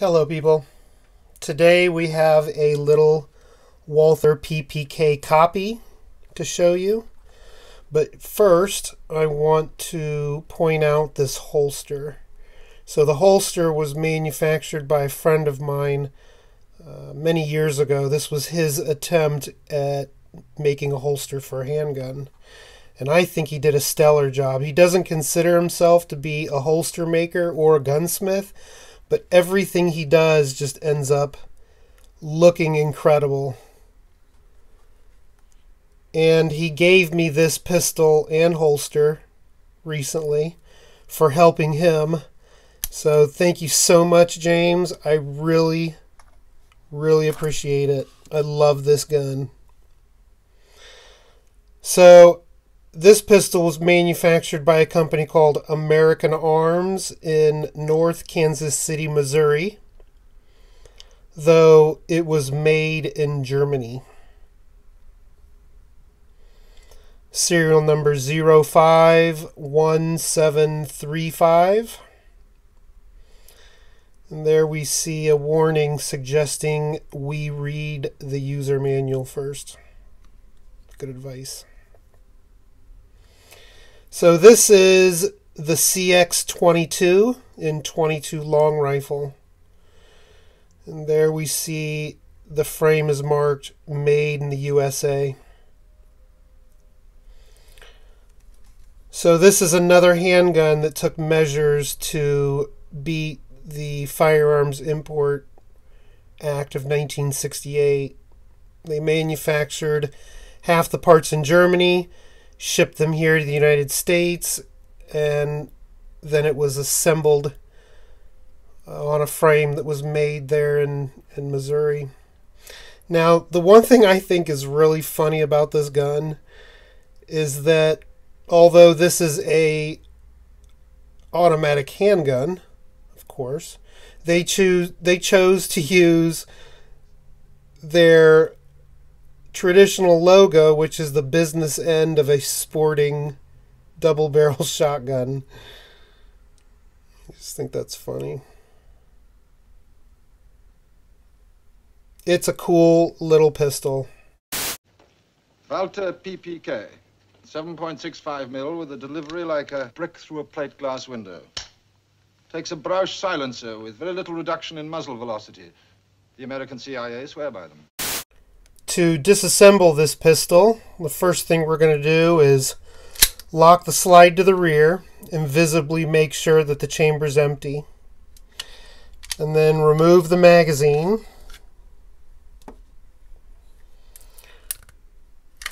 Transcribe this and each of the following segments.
Hello people. Today we have a little Walther PPK copy to show you. But first I want to point out this holster. So the holster was manufactured by a friend of mine many years ago. This was his attempt at making a holster for a handgun. And I think he did a stellar job. He doesn't consider himself to be a holster maker or a gunsmith, but everything he does just ends up looking incredible. And he gave me this pistol and holster recently for helping him. So thank you so much, James. I really appreciate it. I love this gun. So this pistol was manufactured by a company called American Arms in North Kansas City, Missouri, though it was made in Germany. Serial number 051735. And there we see a warning suggesting we read the user manual first. Good advice. So this is the CX22 in 22 long rifle. And there we see the frame is marked made in the USA. So this is another handgun that took measures to beat the Firearms Import Act of 1968. They manufactured half the parts in Germany, shipped them here to the United States, and then it was assembled on a frame that was made there in Missouri. Now, the one thing I think is really funny about this gun is that although this is a automatic handgun, of course, they chose to use their traditional logo, which is the business end of a sporting double-barrel shotgun. I just think that's funny. It's a cool little pistol. Walther PPK, 7.65 mil with a delivery like a brick through a plate glass window. Takes a Brausch silencer with very little reduction in muzzle velocity. The American CIA swear by them. To disassemble this pistol, the first thing we're going to do is lock the slide to the rear and visibly make sure that the chamber's empty. And then remove the magazine.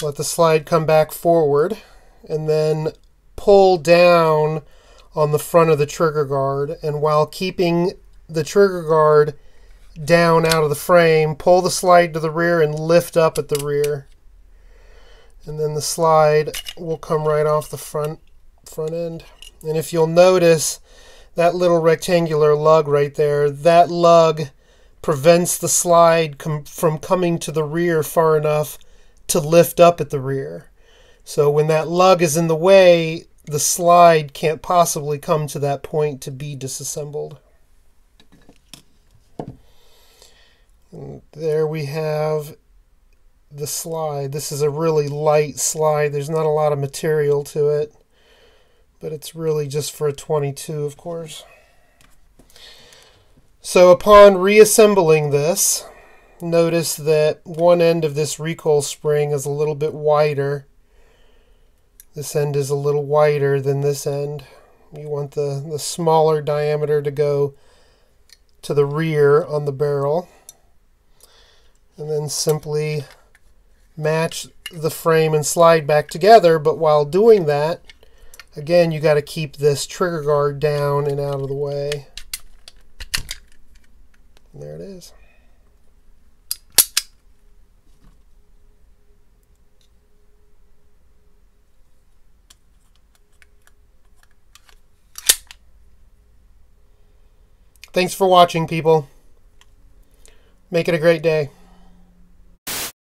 Let the slide come back forward and then pull down on the front of the trigger guard. And while keeping the trigger guard down out of the frame, pull the slide to the rear and lift up at the rear. And then the slide will come right off the front end. And if you'll notice that little rectangular lug right there, that lug prevents the slide from coming to the rear far enough to lift up at the rear. So when that lug is in the way, the slide can't possibly come to that point to be disassembled. And there we have the slide. This is a really light slide. There's not a lot of material to it, but it's really just for a 22, of course. So upon reassembling this, notice that one end of this recoil spring is a little bit wider. This end is a little wider than this end. You want the smaller diameter to go to the rear on the barrel. And then simply match the frame and slide back together. But while doing that, again, you got to keep this trigger guard down and out of the way. And there it is. Thanks for watching, people. Make it a great day.